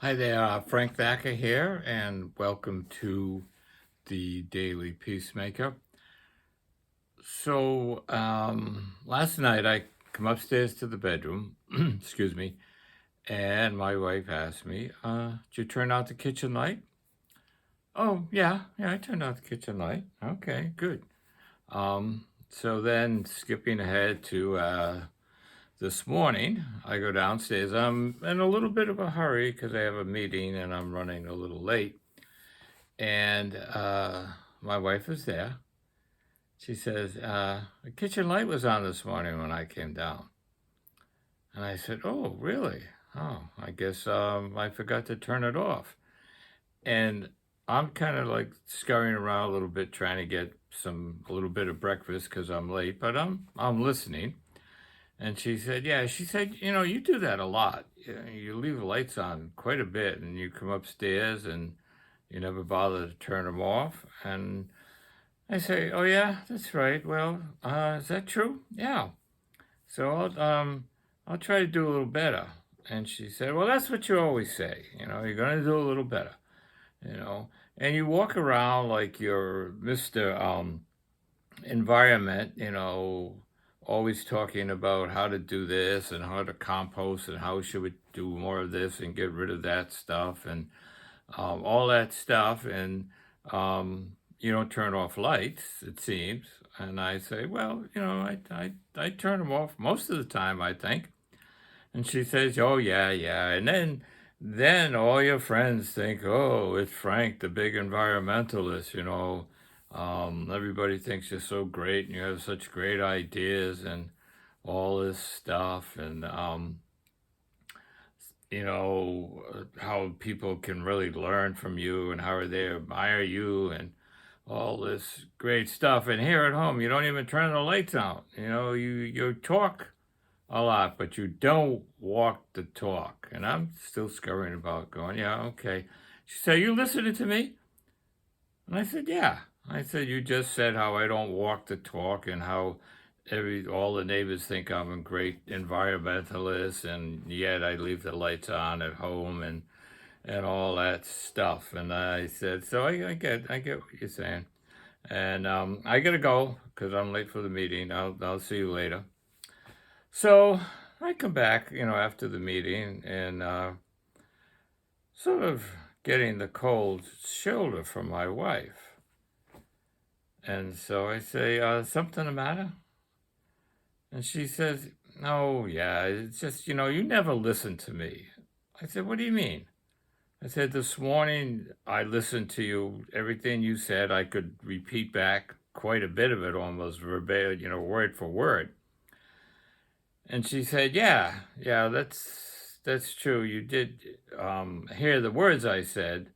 Hi there, Frank Thacker here, and welcome to the Daily Peacemaker. Last night I come upstairs to the bedroom, excuse me, and my wife asked me, "Did you turn out the kitchen light?" Oh, yeah, I turned out the kitchen light. Okay, good. So then skipping ahead to this morning, I go downstairs. I'm in a little bit of a hurry because I have a meeting and I'm running a little late. And my wife is there. She says, the kitchen light was on this morning when I came down. And I said, oh, really? Oh, I guess I forgot to turn it off. And I'm kind of like scurrying around a little bit trying to get a little bit of breakfast because I'm late, but I'm listening. And she said, yeah, she said, you do that a lot. You leave the lights on quite a bit and you come upstairs and you never bother to turn them off. And I say, "Oh yeah, that's right. Well, is that true? Yeah. So I'll try to do a little better." And she said, "Well, that's what you always say. You're gonna do a little better. You know, and you walk around like you're Mister Environment. Always talking about how to do this and how to compost and how should we do more of this and get rid of that stuff and all that stuff, and you don't turn off lights, it seems." And I say, well, I turn them off most of the time, I think. And she says, oh yeah. And then all your friends think, oh, it's Frank, the big environmentalist. Everybody thinks you're so great and you have such great ideas and all this stuff. And how people can really learn from you and how they admire you and all this great stuff. And here at home, you don't even turn the lights out. You talk a lot, but you don't walk the talk. And I'm still scurrying about going, yeah, okay. She said, you listening to me? And I said, yeah. I said, you just said how I don't walk the talk and how all the neighbors think I'm a great environmentalist, and yet I leave the lights on at home and all that stuff. And I said, so I get what you're saying. And I gotta go because I'm late for the meeting. I'll see you later. So I come back, after the meeting and sort of getting the cold shoulder from my wife. And so I say, something the matter? And she says, oh, yeah, it's just, you never listen to me. I said, what do you mean? I said, this morning I listened to you. Everything you said, I could repeat back quite a bit of it, almost verbatim, word for word. And she said, yeah, that's true. You did hear the words I said,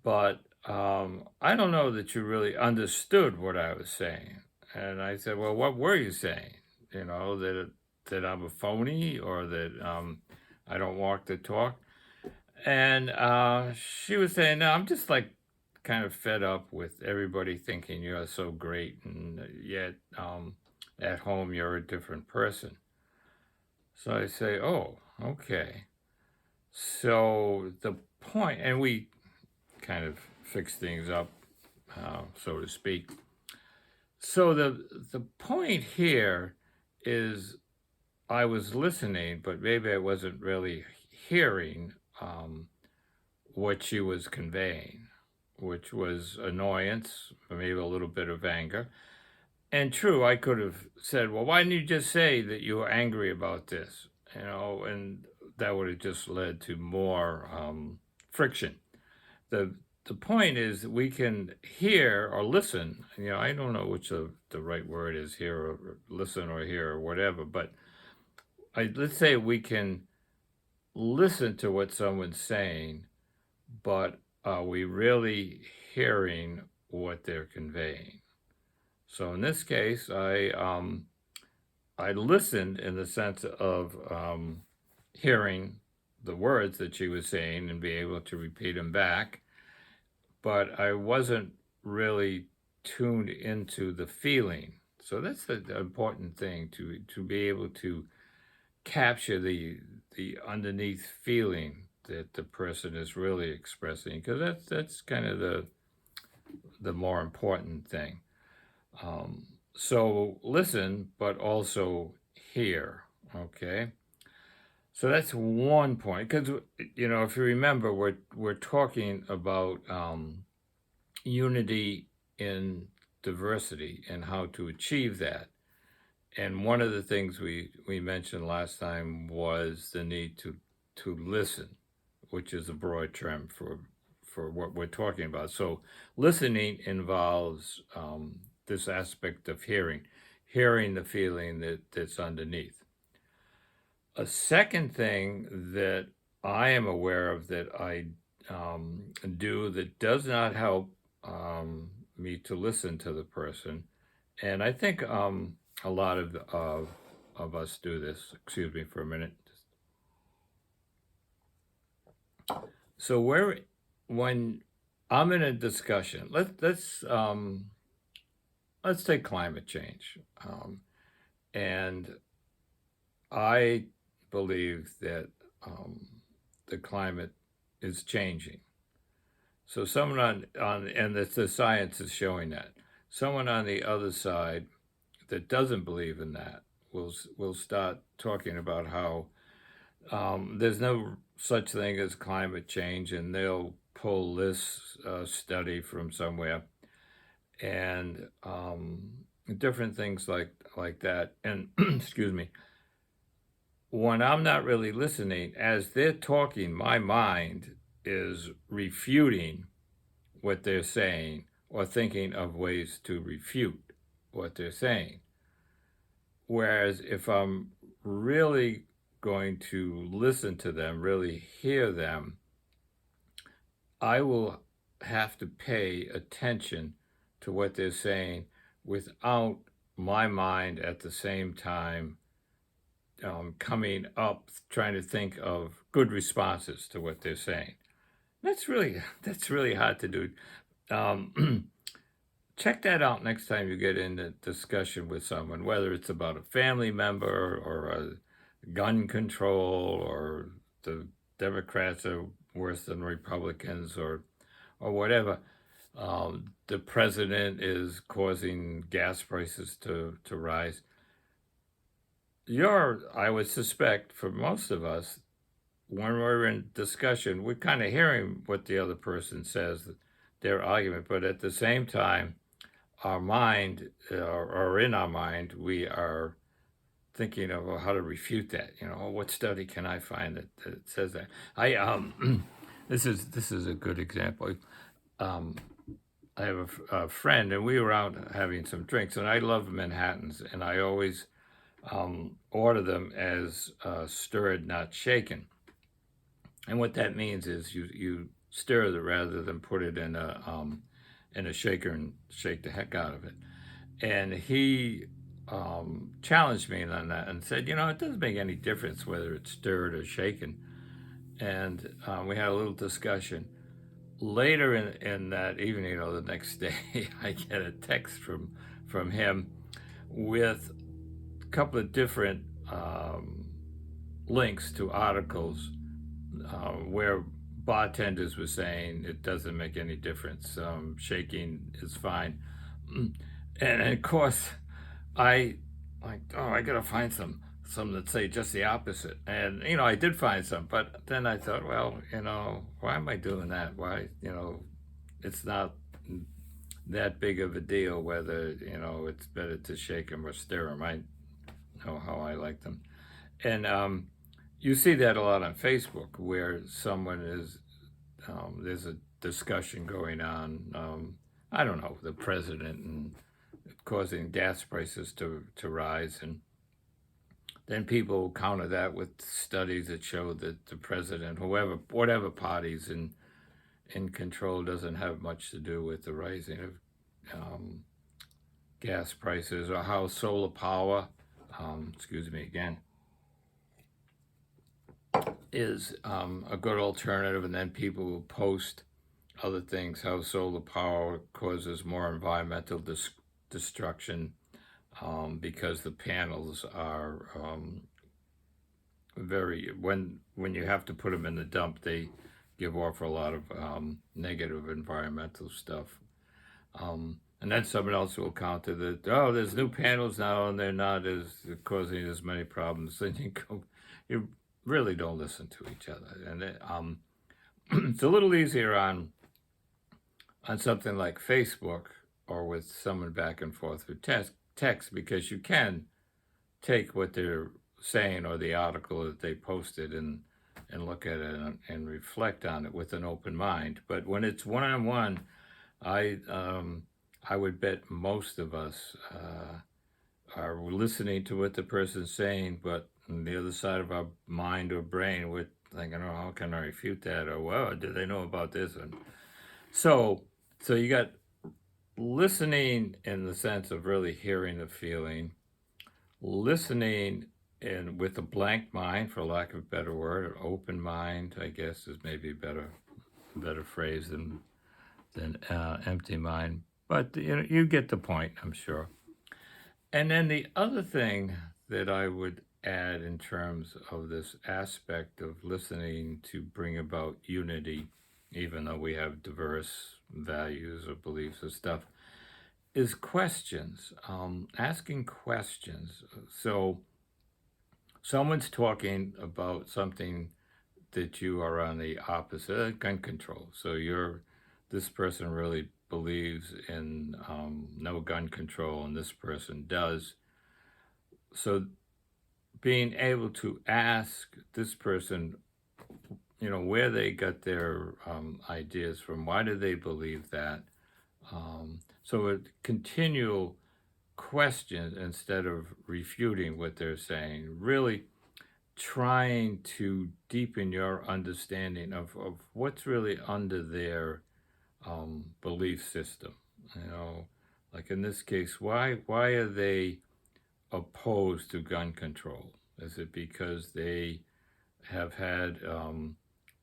but I don't know that you really understood what I was saying. And I said, well, what were you saying? That I'm a phony or that I don't walk the talk. And she was saying, no, I'm just like kind of fed up with everybody thinking you're so great, and yet at home you're a different person. So I say, oh, okay. So the point, and we kind of fix things up, so to speak. So the point here is I was listening, but maybe I wasn't really hearing what she was conveying, which was annoyance, maybe a little bit of anger. And true, I could have said, well, why didn't you just say that you were angry about this? And that would have just led to more friction. The point is that we can hear or listen. I don't know which of the right word is, hear or listen or hear or whatever, but let's say we can listen to what someone's saying, but are we really hearing what they're conveying? So in this case, I listened in the sense of hearing the words that she was saying and be able to repeat them back, but I wasn't really tuned into the feeling. So that's the important thing, to be able to capture the underneath feeling that the person is really expressing, because that's kind of the more important thing. So listen, but also hear. Okay. So that's one point, because if you remember, we're talking about unity in diversity and how to achieve that. And one of the things we mentioned last time was the need to listen, which is a broad term for what we're talking about. So listening involves this aspect of hearing the feeling that's underneath. A second thing that I am aware of that I do that does not help me to listen to the person, and I think a lot of us do this. Excuse me for a minute. So when I'm in a discussion, let's take climate change, and I believe that the climate is changing. So someone and the science is showing that. Someone on the other side that doesn't believe in that will start talking about how there's no such thing as climate change, and they'll pull this study from somewhere, and different things like that. And excuse me, when I'm not really listening, as they're talking, my mind is refuting what they're saying or thinking of ways to refute what they're saying. Whereas if I'm really going to listen to them, really hear them, I will have to pay attention to what they're saying without my mind at the same time coming up, trying to think of good responses to what they're saying. That's really hard to do. Check that out next time you get in a discussion with someone, whether it's about a family member or a gun control, or the Democrats are worse than Republicans, or whatever. The president is causing gas prices to rise. I would suspect, for most of us, when we're in discussion, we're kind of hearing what the other person says, their argument, but at the same time, our mind, or in our mind, we are thinking of how to refute that. What study can I find that says that? This is a good example. I have a friend, and we were out having some drinks, and I love Manhattans, and I always order them as stirred, not shaken. And what that means is you stir it rather than put it in a shaker and shake the heck out of it. And he challenged me on that and said, it doesn't make any difference whether it's stirred or shaken. And we had a little discussion. Later in that evening, the next day, I get a text from him with a couple of different links to articles where bartenders were saying it doesn't make any difference. Shaking is fine. And of course, I gotta find some that say just the opposite. And I did find some, but then I thought, well, why am I doing that? Why, it's not that big of a deal whether it's better to shake them or stir them. I know how I like them. And you see that a lot on Facebook, where someone is there's a discussion going on. I don't know, the president and causing gas prices to rise, and then people counter that with studies that show that the president, whatever party's in control, doesn't have much to do with the rising of gas prices, or how solar power, excuse me again, is a good alternative. And then people will post other things, how solar power causes more environmental destruction because the panels are very when you have to put them in the dump, they give off a lot of negative environmental stuff. And then someone else will counter that, oh, there's new panels now and they're not as causing as many problems. Then you really don't listen to each other. And it's a little easier on something like Facebook or with someone back and forth with text because you can take what they're saying or the article that they posted and look at it and reflect on it with an open mind. But when it's one-on-one, I would bet most of us are listening to what the person's saying, but on the other side of our mind or brain, we're thinking, oh, how can I refute that? Or, well, do they know about this? And so you got listening in the sense of really hearing the feeling, listening and with a blank mind, for lack of a better word, an open mind, I guess, is maybe a better phrase than empty mind. But you get the point, I'm sure. And then the other thing that I would add in terms of this aspect of listening to bring about unity, even though we have diverse values or beliefs or stuff, is questions, asking questions. So someone's talking about something that you are on the opposite, gun control. So this person really believes in no gun control, and this person does. So being able to ask this person, where they got their ideas from, why do they believe that? So a continual question instead of refuting what they're saying, really trying to deepen your understanding of what's really under their belief system. Like in this case, why are they opposed to gun control? Is it because they have had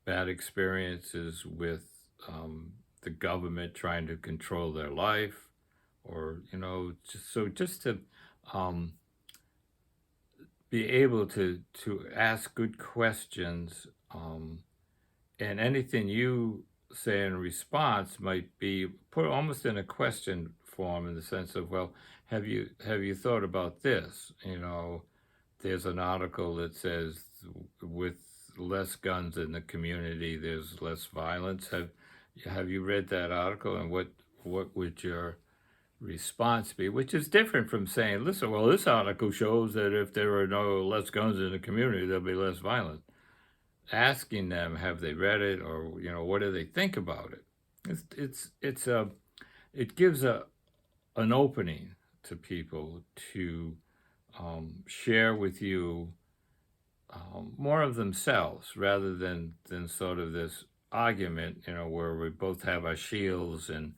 bad experiences with the government trying to control their life, or just to be able to ask good questions, and anything you say in response might be put almost in a question form, in the sense of, well, have you thought about this? There's an article that says with less guns in the community, there's less violence. Have you read that article, and what would your response be? Which is different from saying, listen, well, this article shows that if there are no less guns in the community, there'll be less violence. Asking them, have they read it, or what do they think about it? It gives an opening to people to share with you more of themselves, rather than sort of this argument, where we both have our shields, and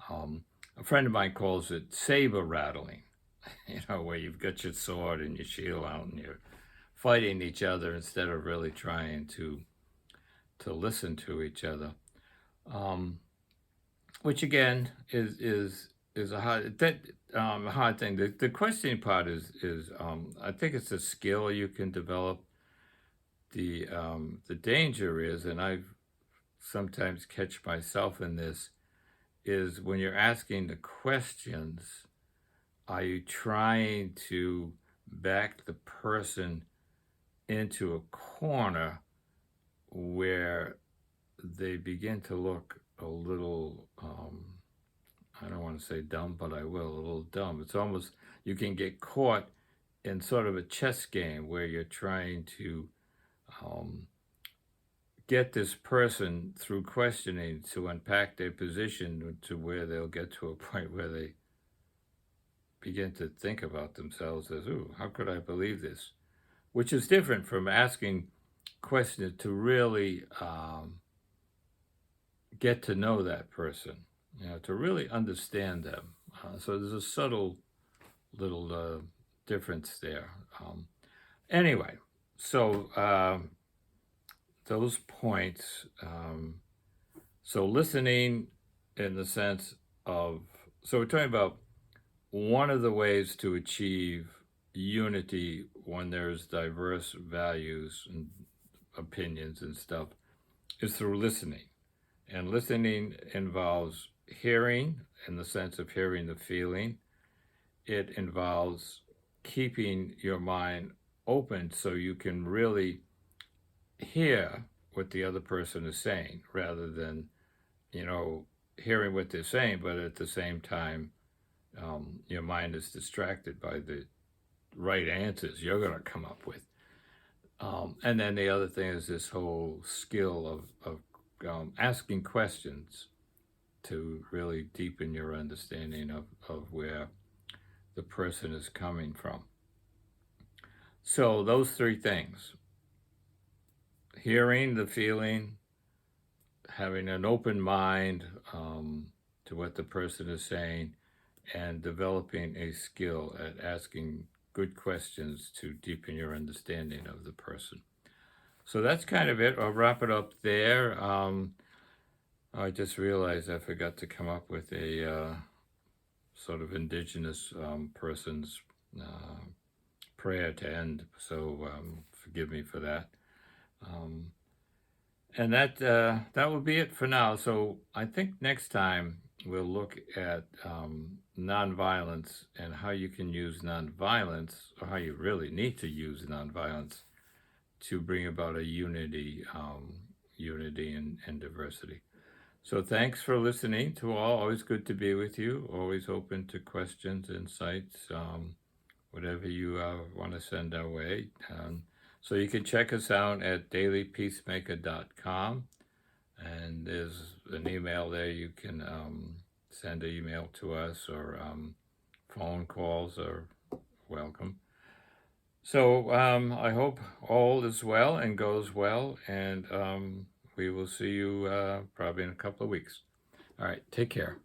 a friend of mine calls it saber rattling, where you've got your sword and your shield out and you're fighting each other instead of really trying to listen to each other, which again is a hard thing. The questioning part is I think it's a skill you can develop. The danger is, and I sometimes catch myself in this, is when you're asking the questions, are you trying to back the person into a corner where they begin to look a little, I don't want to say dumb, but I will, a little dumb. It's almost, you can get caught in sort of a chess game where you're trying to get this person through questioning to unpack their position to where they'll get to a point where they begin to think about themselves as, ooh, how could I believe this? Which is different from asking questions to really get to know that person, to really understand them. So there's a subtle little difference there. Anyway, so those points, so listening in the sense of, so we're talking about one of the ways to achieve unity when there's diverse values and opinions and stuff is through listening. And listening involves hearing in the sense of hearing the feeling. It involves keeping your mind open so you can really hear what the other person is saying rather than, hearing what they're saying, but at the same time, your mind is distracted by the right answers you're going to come up with. And then the other thing is this whole skill of asking questions to really deepen your understanding of where the person is coming from. So those three things: hearing the feeling, having an open mind to what the person is saying, and developing a skill at asking good questions to deepen your understanding of the person. So that's kind of it. I'll wrap it up there. I just realized I forgot to come up with a sort of indigenous person's prayer to end. So forgive me for that. And that will be it for now. So I think next time we'll look at nonviolence and how you can use nonviolence, or how you really need to use nonviolence to bring about a unity and diversity. So thanks for listening to all. Always good to be with you. Always open to questions, insights, whatever you want to send our way. So you can check us out at dailypeacemaker.com, and there's an email there. You can send an email to us, or phone calls are welcome. So I hope all is well and goes well, and we will see you probably in a couple of weeks. All right, take care.